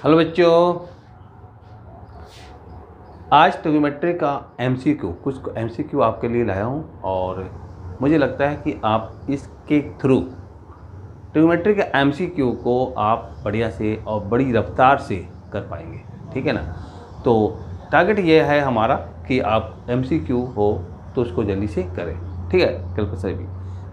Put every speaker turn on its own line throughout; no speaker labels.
Hello बच्चों, आज trigonometry का कुछ एमसीक्यू आपके लिए लाया हूँ और मुझे लगता है कि आप इसके थ्रू ट्रिग्नोमेट्री के एमसीक्यू को आप बढ़िया से और बड़ी रफ्तार से कर पाएंगे। ठीक है ना। तो टारगेट ये है हमारा कि आप एमसीक्यू हो तो उसको जल्दी से करें। ठीक है, कल पर सभी।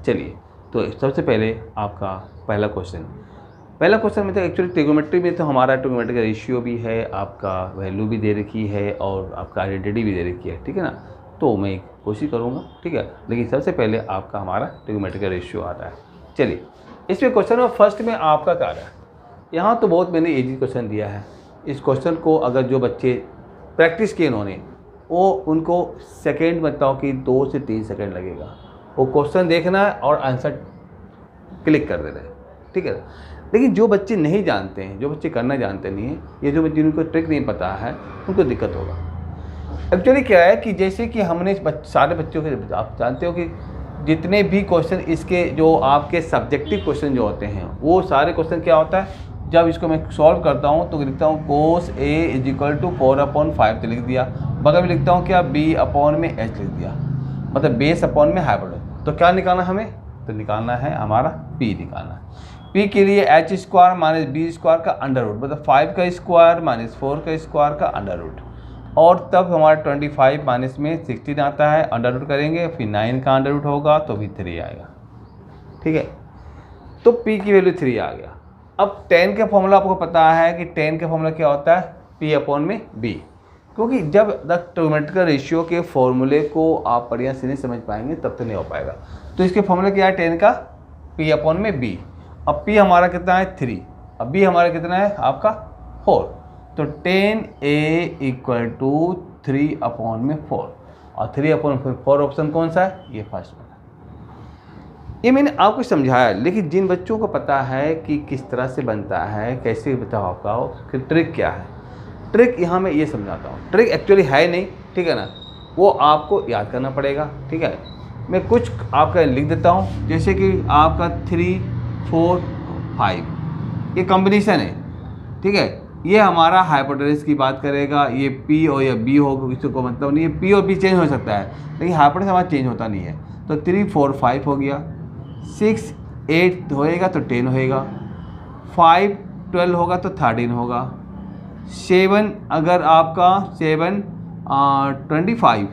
चलिए, तो सबसे पहले आपका पहला क्वेश्चन में तो एक्चुअली ट्रिग्नोमेट्री में तो हमारा ट्रिग्नोमेट्री का रेशियो भी है, आपका वैल्यू भी दे रखी है और आपका आइडेंटिटी भी दे रखी है। ठीक है ना। तो मैं कोशिश करूँगा, ठीक है, लेकिन सबसे पहले आपका हमारा ट्रिग्नोमेट्री का रेशियो आता है। चलिए, इसमें क्वेश्चन में फर्स्ट में आपका कार्य है। यहाँ तो बहुत मैंने ईजी क्वेश्चन दिया है। इस क्वेश्चन को अगर जो बच्चे प्रैक्टिस किए इन्होंने, वो उनको सेकेंड बताओ कि 2 से 3 सेकेंड लगेगा। वो क्वेश्चन देखना है और आंसर क्लिक कर देना है। ठीक है। लेकिन जो बच्चे नहीं जानते हैं, जो बच्चे करना जानते नहीं हैं, ये जो बच्चे जिनको ट्रिक नहीं पता है, उनको दिक्कत होगा। एक्चुअली क्या है कि जैसे कि हमने सारे बच्चों के, आप जानते हो कि जितने भी क्वेश्चन इसके जो आपके सब्जेक्टिव क्वेश्चन जो होते हैं, वो सारे क्वेश्चन क्या होता है, जब इसको मैं सॉल्व करता हूँ तो लिखता हूँ cos A = 4/5 तो लिख दिया, बगल में लिखता हूँ क्या B/H लिख दिया, मतलब बेस अपॉन में हाइपोटेन्यूज। तो क्या निकालना हमें, तो निकालना है हमारा P निकालना है। P के लिए h² - B² का अंडर रूट, मतलब 5 का स्क्वायर - 4 का स्क्वायर का अंडर रूट, और तब हमारा 25 माइनस में 16 आता है, अंडर रूट करेंगे, फिर 9 का अंडर रूट होगा तो भी 3 आएगा। ठीक है, तो P की वैल्यू 3 आ गया। अब 10 का फॉर्मूला आपको पता है कि 10 का फॉर्मूला क्या होता है, P/B, क्योंकि जब तक ट्रिग्नोमेट्रिकल रेशियो के फॉर्मूले को आप बढ़िया से नहीं समझ पाएंगे तब तक नहीं हो पाएगा। तो इसके फॉर्मूला क्या है, 10 का P/B। अब P हमारा कितना है 3, अब B हमारा कितना है आपका 4, तो 10A = 3/4, और 3/4 ऑप्शन कौन सा है, ये फर्स्ट वाला। ये मैंने आपको समझाया, लेकिन जिन बच्चों को पता है कि किस तरह से बनता है, कैसे बताओ आपका हो कि ट्रिक क्या है, ट्रिक यहाँ मैं ये समझाता हूँ। ट्रिक एक्चुअली है नहीं, ठीक है ना, वो आपको याद करना पड़ेगा। ठीक है, मैं कुछ आपका लिख देता हूँ, जैसे कि आपका 3, 4, 5 ये कॉम्बिनेशन है। ठीक है, ये हमारा हाइपोटेन्यूज की बात करेगा, ये P और या B हो, किसी को मतलब नहीं है। P और B चेंज हो सकता है, लेकिन हाइपोटेन्यूज हमारा चेंज होता नहीं है। तो 3, 4, 5 हो गया, 6, 8 होएगा तो 10 होएगा, 5, 12 होगा तो 13 होगा, 7 अगर आपका 7 24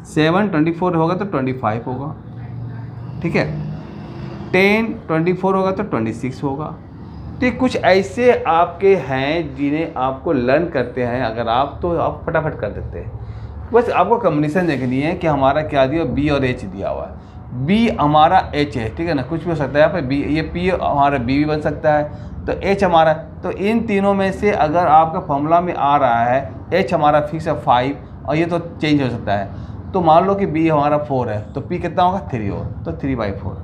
7 24 होगा तो 25 होगा। ठीक है, 10 24 होगा तो 26 होगा। तो कुछ ऐसे आपके हैं जिन्हें आपको लर्न करते हैं, अगर आप तो आप फटाफट कर देते हैं। बस आपको कॉम्बिनेशन देखनी है कि हमारा क्या दिया, B और H दिया हुआ है। B हमारा H है, ठीक है ना, कुछ भी हो सकता है यहाँ पे B, ये P हमारा B भी बन सकता है, तो H हमारा, तो इन तीनों में से अगर आपका फॉर्मूला में आ रहा है H हमारा फिक्स है 5, और ये तो चेंज हो सकता है, तो मान लो कि B हमारा 4 है, तो P कितना होगा 3 हो, तो 3/4।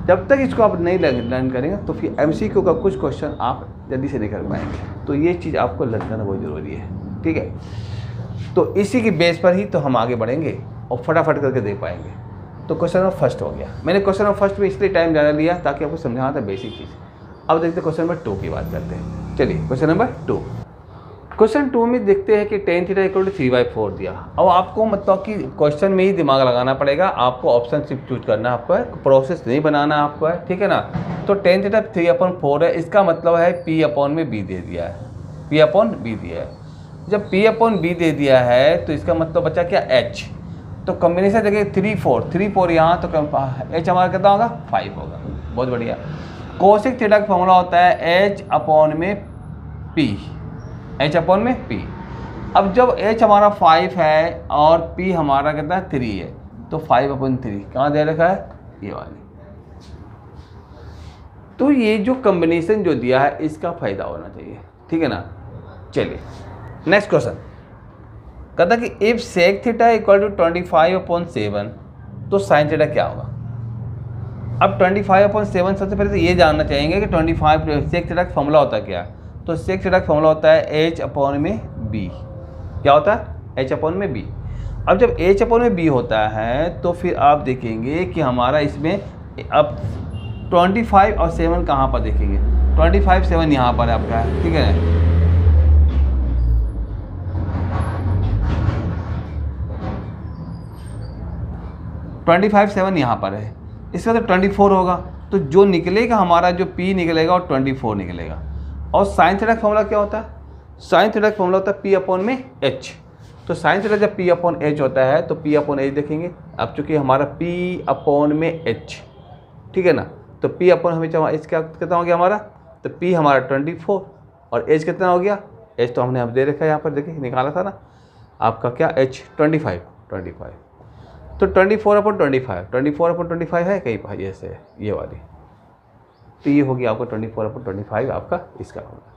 जब तक इसको आप नहीं लर्न करेंगे तो फिर MCQ का कुछ क्वेश्चन आप जल्दी से नहीं कर पाएंगे। तो ये चीज़ आपको लर्न करना बहुत ज़रूरी है। ठीक है, तो इसी की बेस पर ही तो हम आगे बढ़ेंगे और फटाफट करके दे पाएंगे। तो क्वेश्चन नंबर फर्स्ट हो गया। मैंने क्वेश्चन नंबर फर्स्ट में इसलिए टाइम ज़्यादा लिया ताकि आपको समझाना था बेसिक चीज़। अब देखते हैं क्वेश्चन नंबर 2 की बात करते हैं। चलिए, क्वेश्चन नंबर 2। क्वेश्चन 2 में देखते हैं कि tan θ = 3/4 दिया। अब आपको मतलब कि क्वेश्चन में ही दिमाग लगाना पड़ेगा, आपको ऑप्शन सिर्फ चूज करना आपको है, प्रोसेस नहीं बनाना आपको है। ठीक है ना। तो tan θ 3/4 है, इसका मतलब है P/B दे दिया है, P/B दिया है। जब P/B दे दिया है तो इसका मतलब बचा क्या, H। तो कॉम्बिनेशन देखिए 3, 4 यहाँ, तो H हमारा कितना होगा 5 होगा। बहुत बढ़िया। कोसेक थीटा का फॉर्मूला होता है H/P, H/P। अब जब H हमारा 5 है और P हमारा कितना है 3 है, तो 5/3 कहाँ दे रखा है, ये वाली। तो ये जो कॉम्बिनेशन जो दिया है इसका फायदा होना चाहिए। ठीक है ना। चलिए, नेक्स्ट क्वेश्चन कहता कि इफ sec θ = 25/7 तो sin θ क्या होगा। अब 25/7 सबसे पहले तो ये जानना चाहेंगे कि 25 sec θ का फॉर्मूला होता है क्या। तो sec θ का फॉर्मूला होता है H/B। क्या होता है, H/B। अब जब H/B होता है तो फिर आप देखेंगे कि हमारा इसमें अब 25 और 7 कहाँ पर देखेंगे, 25 7 यहाँ पर है आपका, ठीक है। 25 7 यहाँ पर है, इसका तो 24 होगा, तो जो निकलेगा हमारा जो P निकलेगा और 24 निकलेगा। और साइन थीटा का फॉर्मूला क्या होता है, साइन थीटा का फॉर्मूला होता है P अपॉन में H। तो साइन थीटा जब P अपॉन H होता है तो P अपॉन H देखेंगे। अब चूंकि हमारा P अपॉन में H, ठीक है ना, तो P अपॉन हमेशा H क्या कितना हो गया हमारा, तो P हमारा 24 और H कितना हो गया, H तो हमने अब दे रखा है यहाँ पर, देखिए निकाला था ना आपका क्या H 25। तो 24 अपॉन 25 है कहीं पर, ये से ये वाली, तो ये हो गया आपका 24 अपॉन 25 आपका इसका होगा।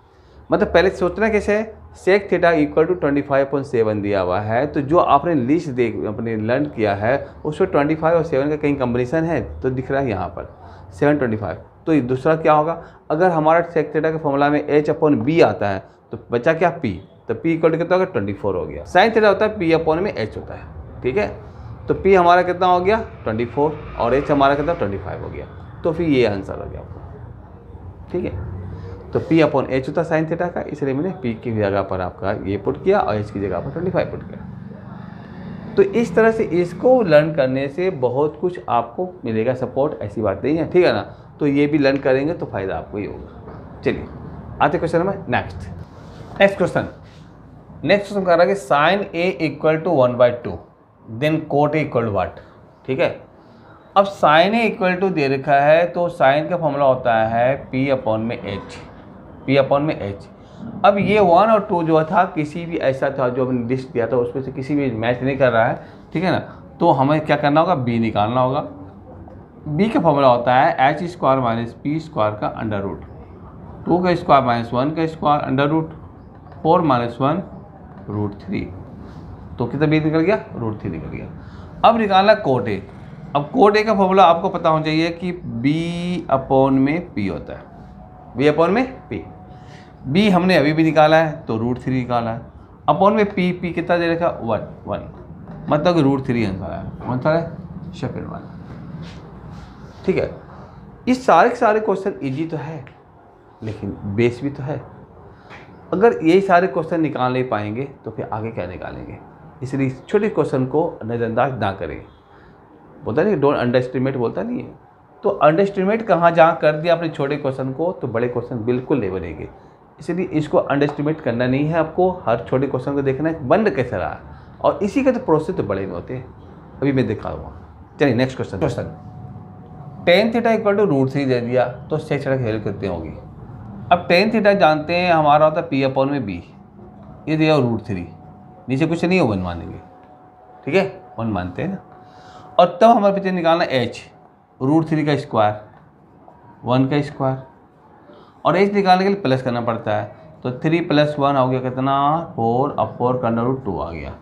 मतलब पहले सोचना कैसे है, सेक थीटा इक्वल टू 25/7 दिया हुआ है, तो जो आपने लिस्ट देख अपने लर्न किया है उसमें 25 और 7 का कहीं कॉम्बिनेशन है तो दिख रहा है यहाँ पर 725। तो ये दूसरा क्या होगा, अगर हमारा सेक थीटा के फॉर्मूला में H अपॉन B आता है तो बचा क्या P, तो P इक्वल टू कितना होगा 24 हो गया। साइन थीटा होता है P अपॉन में H होता है, ठीक है। तो P हमारा कितना हो गया 24 और H हमारा कितना 25 हो गया, तो फिर ये आंसर हो गया आपको, ठीक है। तो P अपॉन H होता साइन थीटा का, इसलिए मैंने P की जगह पर आपका ये पुट किया और H की जगह पर 25 पुट किया। तो इस तरह से इसको लर्न करने से बहुत कुछ आपको मिलेगा सपोर्ट, ऐसी बात नहीं है, ठीक है ना। तो ये भी लर्न करेंगे तो फायदा आपको ही होगा। चलिए आते क्वेश्चन में, नेक्स्ट क्वेश्चन कह रहा है कि sine A equal to 1/2 then cot A equal to what, ठीक है। अब साइन A इक्वल टू दे रखा है तो साइन का फॉर्मूला होता है P अपॉन में H। अब ये 1 और 2 जो था किसी भी ऐसा था जो हमने लिस्ट दिया था उसमें से किसी भी मैच नहीं कर रहा है, ठीक है ना। तो हमें क्या करना होगा, B निकालना होगा। B का फॉर्मूला होता है H square minus P square का अंडर रूट 2 का स्क्वायर माइनस 1 का square under root 4 minus 1 root 3। तो कितना B निकल गया, रूट 3 निकल गया। अब निकालना कोट A। अब कोट A का फॉर्मूला आपको पता होना चाहिए कि B अपॉन में P होता है, B अपॉन में P। B हमने अभी भी निकाला है तो रूट 3 निकाला है, अपॉन में P कितना दे रखा 1, मतलब रूट 3 आंसर है, कौन सा है सेकंड वाला, ठीक है। इस सारे क्वेश्चन इजी तो है लेकिन बेस भी तो है। अगर यही सारे क्वेश्चन निकाल नहीं पाएंगे तो फिर आगे क्या निकालेंगे, इसलिए छोटे क्वेश्चन को नज़रअंदाज ना करें। बोलता नहीं डोंट अंडर एस्टिमेट, बोलता नहीं है, तो अंडर एस्टिमेट कहाँ जहाँ कर दिया अपने छोटे क्वेश्चन को तो बड़े क्वेश्चन बिल्कुल नहीं बनेंगे। इसलिए इसको अंडर एस्टिमेट करना नहीं है, आपको हर छोटे क्वेश्चन को देखना है बंद कैसे रहा, और इसी के तो प्रोसेस तो बड़े में होते हैं, अभी मैं दिखाऊंगा। चलिए next question tan theta equal to root 3 दे दिया तो सेक थीटा की वैल्यू कितनी होगी। अब टेन थीटा जानते हैं हमारा होता है P अपॉन में B, ये दिया रूट 3, नीचे कुछ नहीं है 1 मानेंगे, ठीक है 1 मानते हैं ना। और तब हमारे पीछे निकालना H रूट 3 का स्क्वायर 1 का स्क्वायर, और H निकालने के लिए प्लस करना पड़ता है, तो 3 + 1 हो गया कितना 4, अब 4 का अंडर रूट 2 आ गया।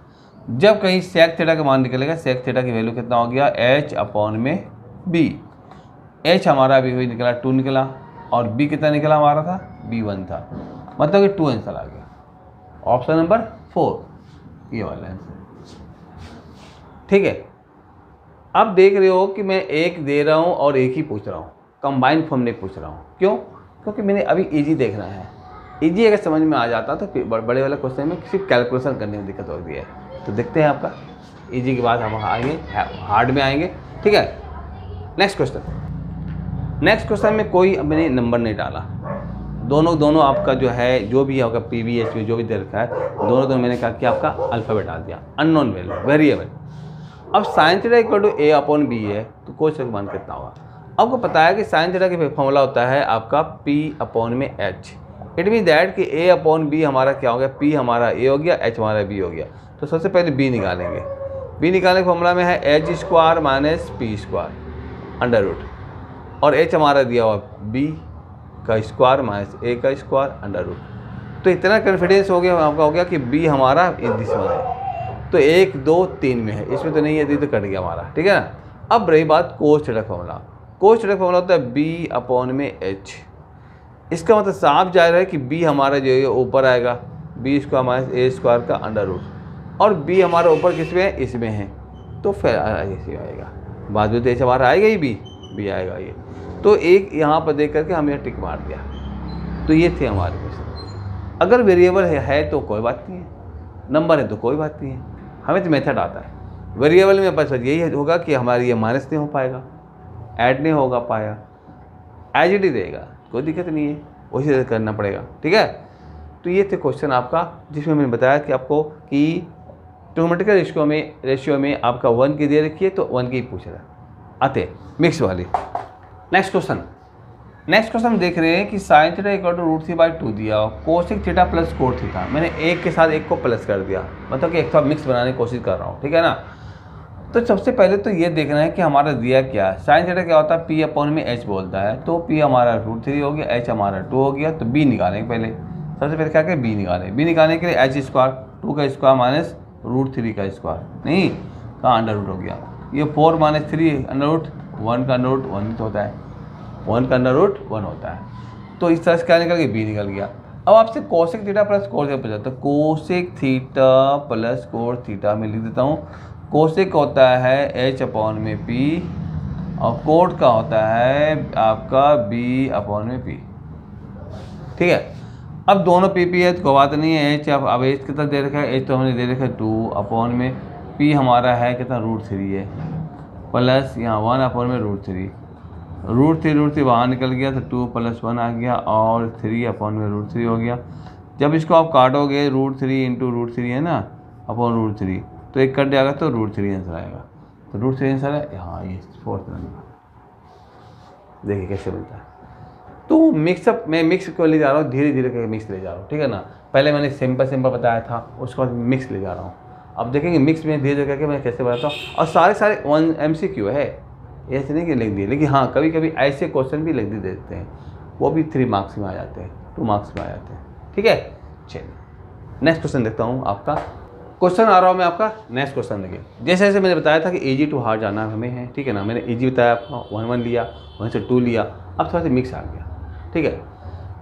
जब कहीं सेक थीटा का मान निकलेगा, सेक थीटा की वैल्यू कितना हो गया H अपॉन में B। H हमारा अभी हुई निकला 2 निकला, और B कितना निकला हमारा था B 1 था, मतलब कि 2 आंसर आ गया, ऑप्शन नंबर 4 ये वाला आंसर, ठीक है। अब देख रहे हो कि मैं एक दे रहा हूँ और एक ही पूछ रहा हूँ, कंबाइन फॉर्म नहीं पूछ रहा हूँ, क्यों, क्योंकि मैंने अभी इजी देखना है। इजी अगर समझ में आ जाता तो फिर बड़े वाले क्वेश्चन में सिर्फ कैलकुलेशन करने में दिक्कत होती है। तो देखते हैं आपका इजी के बाद हम आएंगे हार्ड में आएंगे, ठीक है। नेक्स्ट क्वेश्चन में कोई मैंने नंबर नहीं डाला, दोनों आपका जो है जो भी आपका PVS में जो भी दे रखा है दोनों मैंने कहा कि आपका अल्फ़ाबेट डाल दिया, अननोन वेरिएबल। अब sine theta equal to A upon B है तो कोस का मान कितना होगा। आपको पता है कि साइन थीटा का फॉर्मूला होता है आपका P अपॉन में H। इट मीन दैट कि A अपॉन B हमारा क्या हो गया, P हमारा A हो गया, H हमारा B हो गया। तो सबसे पहले B निकालेंगे। B निकालने के फॉर्मूला में है H square minus P square under root, और H हमारा दिया हुआ B का स्क्वायर माइनस A का स्क्वायर अंडर रूट। तो इतना कॉन्फिडेंस हो गया आपका, हो गया कि B हमारा इस दिशा में है, तो 1 2 3 में है, इसमें तो नहीं है, तो कट गया हमारा, ठीक है ना। अब रही बात cos theta formula. Cos theta formula होता है B अपॉन में H। इसका मतलब साफ जाहिर है कि B हमारा जो है ऊपर आएगा, B square minus A square का अंडर रूट, और B हमारा ऊपर किस में है, इसमें है, तो फिर ऐसे आएगा। बाद में तो H हमारा आएगा ही, B आएगा ये। तो एक यहाँ पर देख करके हमने टिक मार दिया। तो ये थे हमारे क्वेश्चन। अगर वेरिएबल है तो कोई बात नहीं है, नंबर है तो कोई बात नहीं है, हमें तो मेथड आता है। वेरिएबल में बस यही होगा कि हमारी ये माइनस नहीं हो पाएगा, ऐड नहीं होगा पाया, एज इट ही रहेगा, कोई दिक्कत नहीं है, उसी तरह करना पड़ेगा। ठीक है, तो ये थे क्वेश्चन आपका, जिसमें मैंने बताया कि आपको कि ट्रिग्नोमेट्रिकल रेशियो में आपका 1 की दे रखी है तो 1 की ही पूछ रहा है। आते मिक्स वाली नेक्स्ट क्वेश्चन देख रहे हैं कि साइन थीटा इक्वल टू √3/2 दिया, cosec theta plus cot theta. मैंने एक के साथ एक को प्लस कर दिया, मतलब कि एक साथ मिक्स बनाने की कोशिश कर रहा हूँ। ठीक है ना, तो सबसे पहले तो ये देखना है कि हमारा दिया क्या है। साइन थीटा क्या होता है, पी अपॉन में एच बोलता है, तो पी हमारा √3 हो गया, एच हमारा 2 हो गया, तो बी निकालेंगे पहले। सबसे पहले क्या करें, बी निकालें। बी निकालने के लिए एच स्क्वायर 2 का स्क्वायर माइनस √3 का स्क्वायर, नहीं कहाँ अंडर रूट हो गया, ये 4 - 3 अंडर रूट 1 का अंडर रूट 1 होता है, 1 का अंडर रूट 1 होता है। तो इस तरह से क्या निकल गया, बी निकल गया। अब आपसे cosec theta plus cot theta पूछा, तो cosec theta plus cot theta में लिख देता हूँ। कोसेक होता है एच अपॉन में पी और कोट का होता है आपका बी अपॉन में पी। ठीक है, अब दोनों पी पी है तो कोई बात नहीं है। एच अब एच कितना दे रखा है, एच तो हमने दे रखा है 2 अपॉन में पी हमारा है कितना √3 है, प्लस यहाँ 1 अपॉन में √3 √3 बाहर निकल गया तो 2 + 1 आ गया और 3 अपॉन में √3 हो गया। जब इसको आप काटोगे √3 इंटू √3 है ना अपॉन √3, तो एक कट जाएगा तो √3 आंसर आएगा। तो √3 आंसर है, हाँ ये 4th नंबर। देखिए कैसे बनता है। तो मिक्सअप मैं मिक्स को ले जा रहा हूँ, धीरे धीरे करके मिक्स ले जा रहा हूँ। ठीक है ना, पहले मैंने सिंपल बताया था, उसके बाद मिक्स ले जा रहा हूँ। अब देखेंगे मिक्स में धीरे धीरे करके मैं कैसे बताता हूँ। और सारे 1 MCQ है, ऐसे नहीं कि लिख दिए, लेकिन हाँ कभी कभी ऐसे क्वेश्चन भी लिख देते हैं, वो भी 3 मार्क्स में आ जाते हैं, 2 मार्क्स में आ जाते हैं। ठीक है, चलिए नेक्स्ट क्वेश्चन देखता हूँ। आपका क्वेश्चन आ रहा हूँ मैं, आपका नेक्स्ट क्वेश्चन देखिए। जैसे जैसे मैंने बताया था कि इजी टू हार्ड जाना हमें है। ठीक है ना, मैंने इजी बताया आपका, 1 लिया, वहीं से 2 लिया, अब थोड़ा सा मिक्स आ गया। ठीक है,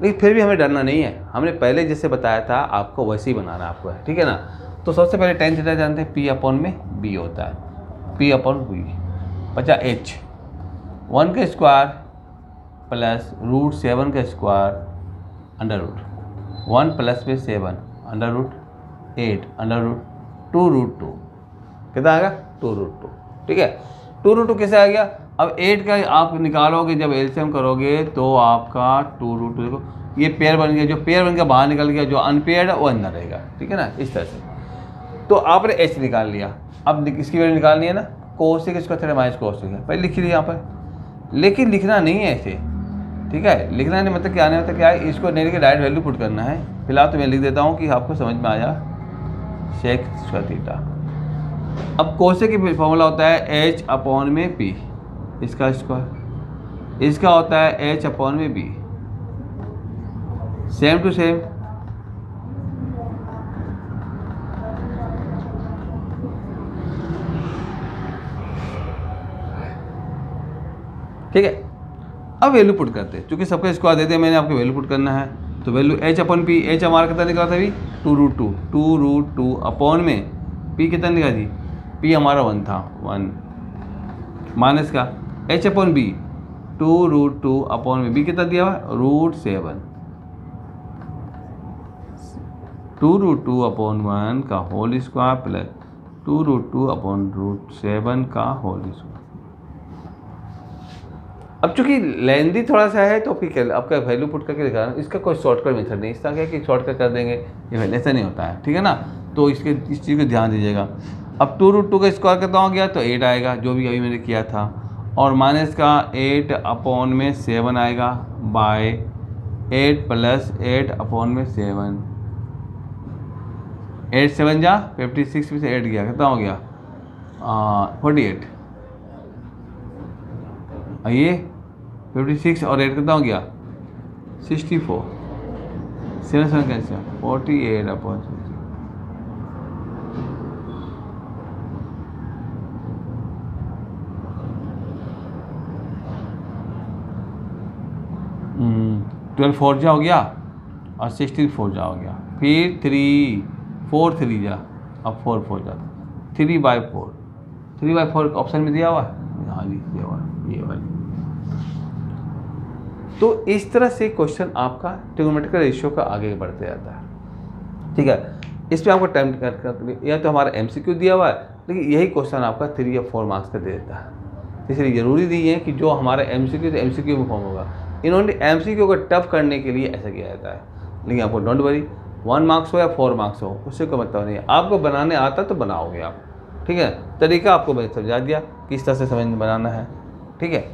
लेकिन फिर भी हमें डरना नहीं है, हमने पहले जैसे बताया था आपको वैसे ही बनाना आपको है। ठीक है ना, तो सबसे पहले tan थीटा जानते हैं, पी अपॉन में बी होता है, पी अपॉन बी बचा एच 1 का स्क्वायर प्लस √7 का स्क्वायर अंडर रूट 1 प्लस में 7 अंडर रूट 8 अंडर रूट 2√2 कितना आ गया 2√2। ठीक है, 2√2 कैसे आ गया। अब 8 का आप निकालोगे, जब एलसीएम करोगे तो आपका 2√2, देखो ये पेयर बन गया, जो पेयर बन गया बाहर निकल गया, जो अनपेयर्ड है वो अंदर रहेगा। ठीक है ना, इस तरह से। तो आपने एच निकाल लिया, अब इसकी वैल्यू निकालनी है ना, कोसेक इसका थोड़ा माइनस कोसेक है, पहले लिख लिया यहाँ पर, लेकिन लिखना नहीं है ऐसे। ठीक है, लिखना नहीं मतलब क्या नहीं, मतलब क्या है, इसको नहीं लिखे डायरेक्ट वैल्यू पुट करना है। फिलहाल तो मैं लिख देता हूँ कि आपको समझ में आ जाए, सेक स्क्वायर थीटा। अब कोसेक की फॉर्मूला होता है एच अपॉन में पी, इसका स्क्वायर, इसका होता है एच अपॉन में बी, सेम टू सेम। ठीक है, अब वैल्यू पुट करते हैं, क्योंकि सबका स्क्वायर देते हैं, मैंने आपको वैल्यू पुट करना है। तो value H upon P, H हमारा कितना निकला था अभी 2√2 अपॉन में पी कितना निकला जी, पी हमारा 1 था, 1 माइनस का एच अपॉन बी 2√2 अपॉन में बी कितना दिया हुआ √7, 2√2 अपॉन 1 का होल स्क्वायर प्लस 2√2 अपॉन √7 का होल स्क्वायर। अब चूंकि लेंदी थोड़ा सा है तो फिर आपका वैल्यू पुट करके दिखा रहा हूँ, इसका कोई शॉर्टकट मेथड नहीं, इसका क्या है कि शॉर्टकट कर देंगे, ये ऐसा नहीं होता है। ठीक है ना, तो इस चीज़ को ध्यान दीजिएगा। अब 2√2 का स्क्वायर कितना हो गया, तो 8 आएगा, जो भी अभी मैंने किया था, और माइनस का 8 अपॉन में 7 आएगा बाय 8 प्लस 8 अपॉन में 7, 8 7 जा 56 में से 8 गया, कितना हो गया 48, ये 56 और 8 कितना हो गया 64, 7 7 कैसे 48 अपॉन 12 4 जा हो गया और 16 4 जा हो गया, फिर 3 4 3 जा, अब 4 4 जा 3/4 ऑप्शन में दिया हुआ है, हाँ जी दिया हुआ है, ये वाली तो इस तरह से क्वेश्चन आपका ट्रिग्नोमेट्रिकल रेशियो का आगे बढ़ते जाता है। ठीक है, इस पर आपको टाइम कर या तो हमारा MCQ दिया हुआ है, लेकिन यही क्वेश्चन आपका 3 या 4 मार्क्स का दे देता है। इसलिए ज़रूरी नहीं है कि जो हमारा MCQ तो MCQ में फॉर्म होगा। इन्होंने MCQ को टफ करने के लिए ऐसा किया जाता है, लेकिन आपको डोंट वरी 1 मार्क्स हो या 4 मार्क्स हो, उससे कोई मतलब नहीं है। आपको बनाने आता तो बनाओगे आप। ठीक है, तरीका आपको मैंने समझा दिया किस तरह से समझ बनाना है। ठीक है,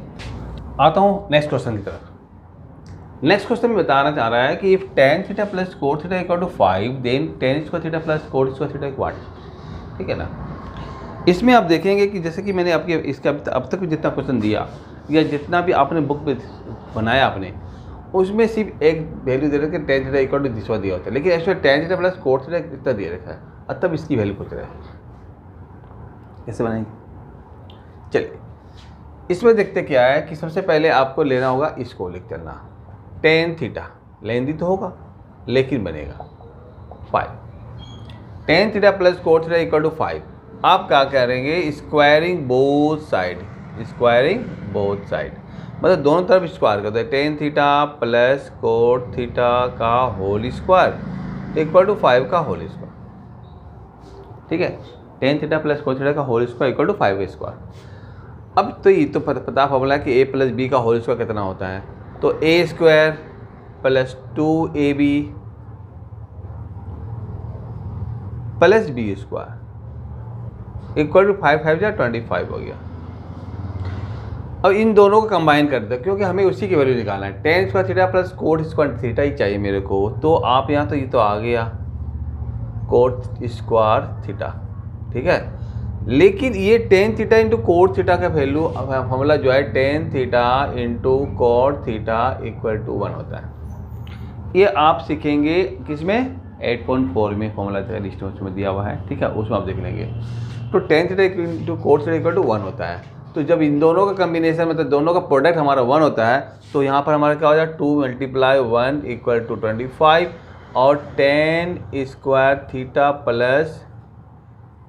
आता हूँ नेक्स्ट क्वेश्चन की तरफ। नेक्स्ट क्वेश्चन में बताना चाह रहा है कि if tan theta plus cot theta equal to 5 then tan square theta plus cot square theta equal. ठीक है ना, इसमें आप देखेंगे कि जैसे कि मैंने आपके इसका अब तक भी जितना क्वेश्चन दिया या जितना भी आपने बुक में बनाया आपने, उसमें सिर्फ एक वैल्यू दे रखा है tan theta equal to this वाला दिया होता है, लेकिन actually tan theta plus cot theta इतना दे रखा है, और तब इसकी वैल्यू पूछ रहा है। कैसे बनाएंगे, चलिए इसमें देखते क्या है कि सबसे पहले आपको लेना होगा, इसको लिख चलना tan थीटा, लेंदी तो होगा लेकिन बनेगा 5। tan theta plus cot theta equal to 5। आप क्या करेंगे, squaring both side, squaring both side मतलब दोनों तरफ स्क्वायर कर दो। tan theta plus cot theta का होल स्क्वायर इक्वल टू 5 का होल स्क्वायर। ठीक है, tan theta plus cot theta का होल स्क्वायर इक्वल टू 5 का स्क्वायर। अब तो ये तो पता फॉर्मूला है कि a प्लस बी का होल स्क्वायर कितना होता है, तो a square plus 2ab plus B square equal to 5 5 या 25 हो गया। अब इन दोनों को कंबाइन कर दो, क्योंकि हमें उसी की वैल्यू निकालना है। tan square theta plus cot square theta ही चाहिए मेरे को, तो आप यहाँ तो ये तो आ गया कोट स्क्वायर थीटा। ठीक है, लेकिन ये tan theta into cot theta का वैल्यू फॉर्मूला जो है tan theta into cot theta equal to 1 होता है। ये आप सीखेंगे किसमें, 8.4 में फॉर्मूला लिस्ट में दिया हुआ है। ठीक है, उसमें आप देख लेंगे। तो tan theta into cot theta equal to 1 होता है। तो जब इन दोनों का कम्बिनेशन मतलब दोनों का प्रोडक्ट हमारा 1 होता है, तो यहाँ पर हमारा क्या हो जाए 2 × 1 इक्वल टू 25, और tan square theta plus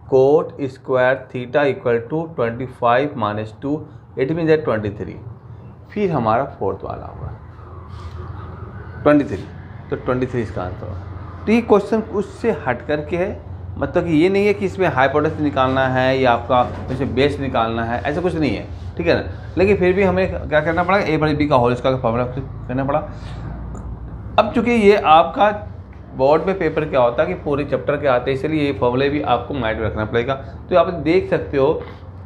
cot square theta equal to 25 minus 2, it mean that 23। फिर हमारा फोर्थ वाला होगा 23, तो 23 इसका आंसर होगा। तो ये क्वेश्चन उससे हट करके है, मतलब कि ये नहीं है कि इसमें हाइपोटेसिस निकालना है या आपका इसमें बेस निकालना है, ऐसा कुछ नहीं है। ठीक है ना, लेकिन फिर भी हमें क्या करना पड़ा, a बराबर b का होल स्क्वायर का फॉर्मूला करना पड़ा। अब चूँकि ये आपका बोर्ड में पेपर क्या होता है कि पूरे चैप्टर के आते हैं, इसलिए ये फॉर्मूले भी आपको माइंड में रखना पड़ेगा। तो आप देख सकते हो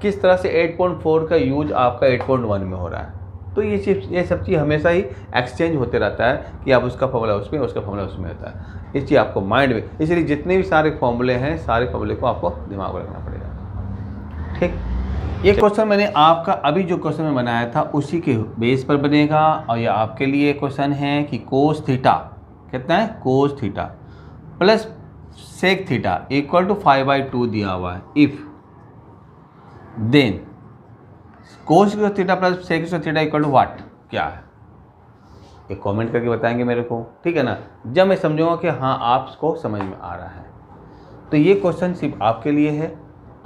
किस तरह से 8.4 का यूज आपका 8.1 में हो रहा है। तो ये सब चीज़ हमेशा ही एक्सचेंज होते रहता है कि आप उसका फॉर्मूला उसमें, उसका फॉर्मूला उसमें होता है। इस चीज़ आपको माइंड में, इसलिए जितने भी सारे फॉर्मूले हैं, सारे फॉर्मूले को आपको दिमाग में रखना पड़ेगा। ठीक, ये क्वेश्चन मैंने आपका अभी जो क्वेश्चन में बनाया था उसी के बेस पर बनेगा। और ये आपके लिए क्वेश्चन है कि कोस थीटा कितना है, cos theta plus sec theta equal to 5/2 दिया हुआ है। If then cos theta plus sec theta equal to what, क्या है, ये कमेंट करके बताएंगे मेरे को। ठीक है ना, जब मैं समझूंगा कि हाँ आपको समझ में आ रहा है। तो ये क्वेश्चन सिर्फ आपके लिए है,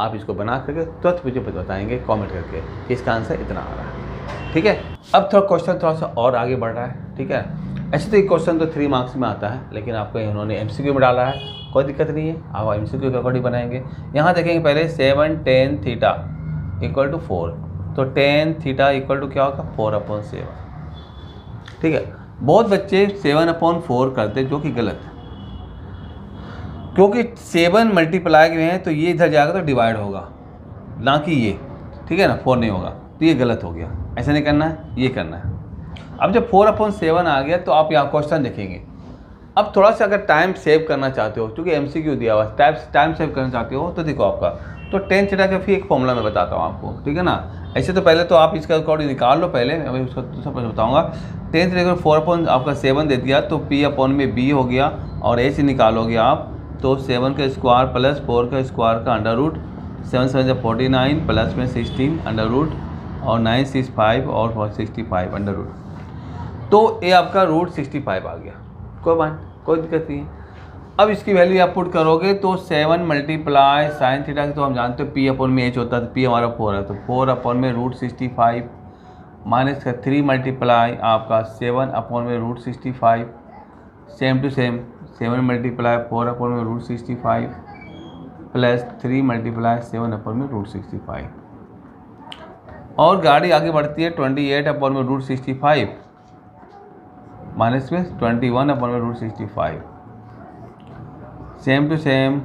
आप इसको बना करके तुरंत मुझे बताएंगे कमेंट करके कि इसका आंसर इतना आ रहा है। ठीक है, अब थोड़ा क्वेश्चन थोड़ा सा और आगे बढ़ रहा है। ठीक है, ऐसे तो ये क्वेश्चन तो 3 मार्क्स में आता है, लेकिन आपको इन्होंने MCQ में डाला है, कोई दिक्कत नहीं है, आप MCQ के अकॉर्डिंग बनाएंगे। यहाँ देखेंगे पहले 7 tan थीटा इक्वल टू 4, तो tan थीटा इक्वल टू क्या होगा 4/7। ठीक है, बहुत बच्चे 7/4 करते, जो कि गलत है, क्योंकि 7 मल्टीप्लाई में है तो ये इधर जाएगा तो डिवाइड होगा, ना कि ये। ठीक है ना, 4 नहीं होगा, तो ये गलत हो गया। ऐसा नहीं करना है, ये करना है। अब जब 4/7 आ गया तो आप यहाँ क्वेश्चन देखेंगे। अब थोड़ा सा अगर टाइम सेव करना चाहते हो, क्योंकि MCQ दिया हुआ है, टाइम सेव करना चाहते हो तो देखो आपका तो tan थीटा का फिर एक फॉर्मूला मैं बताता हूँ आपको। ठीक है ना, ऐसे तो पहले तो आप इसका अकॉर्डिंग निकाल लो, पहले मैं उसका दूसरा बताऊँगा। tan थीटा 4/7 दे दिया तो P/b हो गया, और ऐसे निकालोगे आप तो 7 का स्क्वायर प्लस 4 का स्क्वायर का अंडर रूट, 7 7 49 प्लस में 16 अंडर रूट, और 9 6 5 और 65 अंडर रूट, तो ये आपका रूट 65 आ गया। कोई दिक्कत नहीं है। अब इसकी वैल्यू आप पुट करोगे तो 7 मल्टीप्लाई साइन थीटा, तो हम जानते हो P/h होता है, तो P हमारा 4 है, तो 4 में रूट 65 माइनस का 3 मल्टीप्लाई आपका 7/√65, same to same 7 multiply 4/√65 plus 3 multiply 7/√65, और गाड़ी आगे बढ़ती है 28/√65 माइनस में 21/√65, सेम टू सेम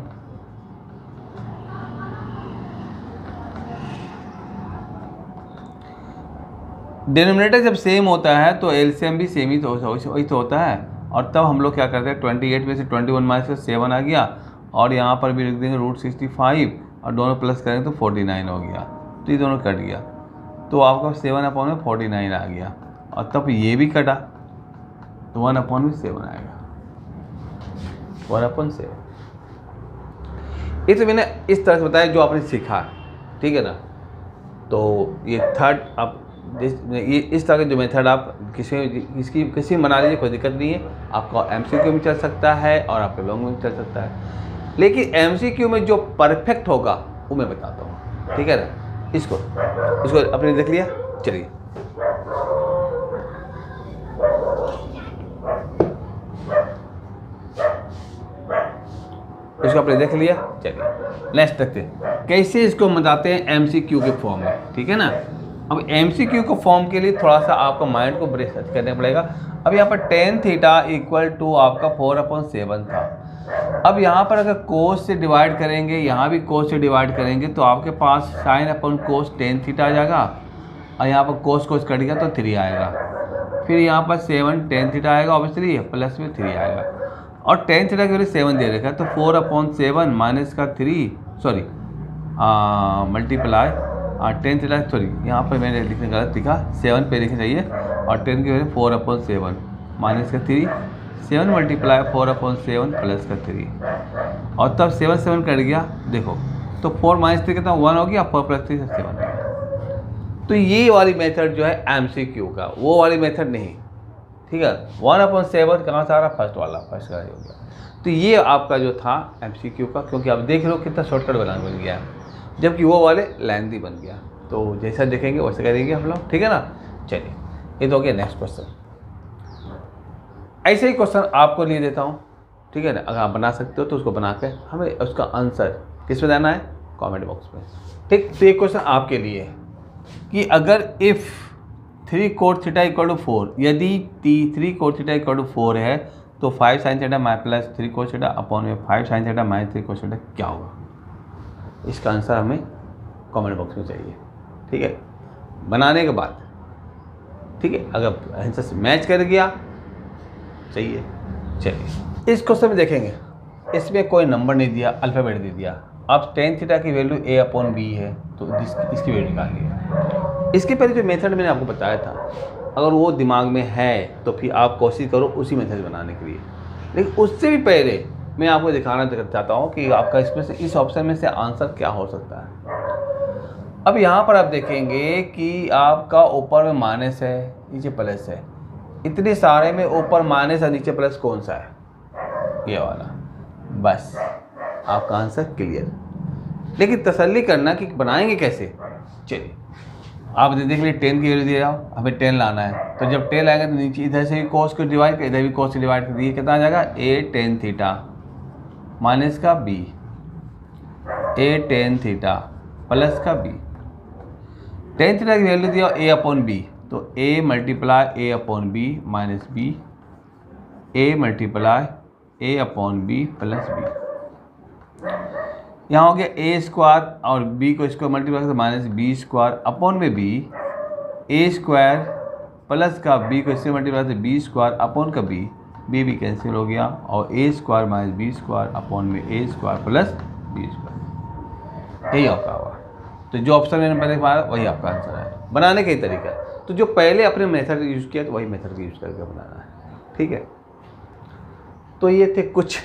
डिनोमिनेटर जब सेम होता है तो एलसीएम भी सेम ही तो वही तो होता है। और तब हम लोग क्या करते हैं 28 में से 21 माइनस 7 आ गया, और यहाँ पर भी लिख देंगे √65 और दोनों प्लस करेंगे तो 49 हो गया, तो ये दोनों कट गया, तो आपका 7/49 आ गया, और तब ये भी कटा तो 1/7 आएगा, 1/7। ये तो मैंने इस तरह से बताया जो आपने सीखा, ठीक है ना। तो ये थर्ड आप ये इस तरह के जो मेथड आप किसी में बना लीजिए, कोई दिक्कत नहीं है। आपका एमसीक्यू में चल सकता है और आपके लॉन्ग में भी चल सकता है, लेकिन एमसीक्यू में जो परफेक्ट होगा वो मैं बताता हूँ, ठीक है ना। इसको आपने देख लिया, चलिए इसको आपने देख लिया, चलिए नेक्स्ट देखते हैं कैसे इसको बताते हैं एमसीक्यू के फॉर्म में, ठीक है ना। अब एमसीक्यू को फॉर्म के लिए थोड़ा सा आपका माइंड को ब्रेक करना पड़ेगा। अब यहाँ पर tan थीटा इक्वल टू आपका 4/7 था। अब यहाँ पर अगर कोस से डिवाइड करेंगे, यहाँ भी कोस से डिवाइड करेंगे, तो आपके पास sin/cos tan थीटा आ जाएगा, और यहाँ पर कोस कट गया तो 3 आएगा, फिर यहाँ पर 7 tan थीटा आएगा, ऑब्वियसली प्लस में 3 आएगा, और tan थीटा की वैल्यू 7 दे रखा है, तो 4/7 माइनस का 3 मल्टीप्लाई tan थीटा, यहाँ पर मैंने लिखने गलत लिखा, 7 पे लिखना चाहिए, और 10 की वैल्यू 4/7 माइनस का 3, 7 मल्टीप्लाई 4/7 प्लस का 3, और तब 7 कट गया, देखो तो 4 माइनस 3 कितना 1 हो गया, 4 प्लस 3 7 हो गया। तो ये वाली मेथड जो है एमसीक्यू का, वो वाली मेथड नहीं, ठीक है। 1/7 कहाँ से आ रहा, फर्स्ट का हो गया। तो ये आपका जो था एमसीक्यू का, क्योंकि आप देख रहे हो कितना शॉर्टकट बन गया है, जबकि वो वाले लेंथी बन गया। तो जैसा देखेंगे वैसे करेंगे हम लोग, ठीक है ना। चलिए ये तो हो गया नेक्स्ट क्वेश्चन। ऐसे ही क्वेश्चन आपको लिए देता हूँ, ठीक है ना। अगर आप बना सकते हो तो उसको बना के हमें उसका आंसर किस में देना है, कमेंट बॉक्स में, ठीक। तो ये क्वेश्चन आपके लिए है कि अगर if 3 cot theta equal to 4, यदि 3 cot थीटा इक्वल टू 4 है तो 5 sin theta plus 3 cos theta upon में 5 sin theta minus 3 cos theta क्या होगा। इसका आंसर हमें कमेंट बॉक्स में चाहिए, ठीक है, बनाने के बाद, ठीक है। अगर आंसर से मैच कर गया चाहिए। चलिए इस क्वेश्चन में देखेंगे, इसमें कोई नंबर नहीं दिया, अल्फ़ाबेट दे दिया। अब tan थीटा की वैल्यू a/b है, तो इसकी वैल्यू निकालिए। इसके पहले जो मेथड मैंने आपको बताया था, अगर वो दिमाग में है तो फिर आप कोशिश करो उसी मेथड बनाने के लिए, लेकिन उससे भी पहले मैं आपको दिखाना चाहता हूँ कि आपका इसमें से इस ऑप्शन में से आंसर क्या हो सकता है। अब यहाँ पर आप देखेंगे कि आपका ऊपर में माइनस है, नीचे प्लस है, इतने सारे में ऊपर माइनस और नीचे प्लस कौन सा है, ये वाला। बस आपका आंसर क्लियर। लेकिन तसल्ली करना कि बनाएंगे कैसे। चलिए आप देख लीजिए 10 की वैल्यू दे रहा हूँ, हमें 10 लाना है, तो जब 10 आएगा तो नीचे इधर से भी cos को डिवाइड कर, इधर भी cos से डिवाइड कर दिए, कितना आ जाएगा a tan थीटा माइनस का b, a tan theta plus का b। tan थीटा की वैल्यू दिया a/b, तो a multiply a/b minus b, a multiply a/b plus b। यहाँ हो गया a स्क्वायर और b को इसको मल्टीप्लाई करते माइनस b स्क्वायर अपॉन में b, a स्क्वायर प्लस का b को इससे मल्टीप्लाई करते b स्क्वायर अपॉन का b भी कैंसिल हो गया, और a square minus b square upon में a square plus b square. यही आपका हुआ। तो जो ऑप्शन मैंने पहले पाया वही आपका आंसर है। बनाने का ही तरीका है, तो जो पहले अपने मेथड यूज़ किया तो वही मेथड यूज़ करके बनाना है, ठीक है। तो ये थे कुछ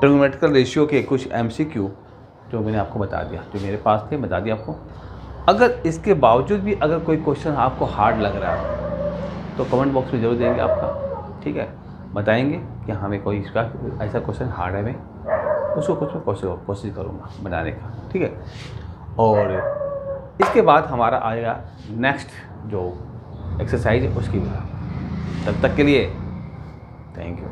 ट्रिग्नोमेट्रिकल रेशियो के कुछ एमसीक्यू जो मैंने आपको बता दिया, जो मेरे पास थे बता दिया आपको। अगर इसके बावजूद भी अगर कोई क्वेश्चन आपको हार्ड लग रहा है तो कमेंट बॉक्स में जरूर देंगे आपका, ठीक है। बताएंगे कि हमें कोई इसका ऐसा क्वेश्चन हार्ड है, मैं उसको कुछ मैं कोशिश करूँगा बनाने का, ठीक है। और इसके बाद हमारा आएगा नेक्स्ट जो एक्सरसाइज है उसकी भी। तब तक के लिए थैंक यू।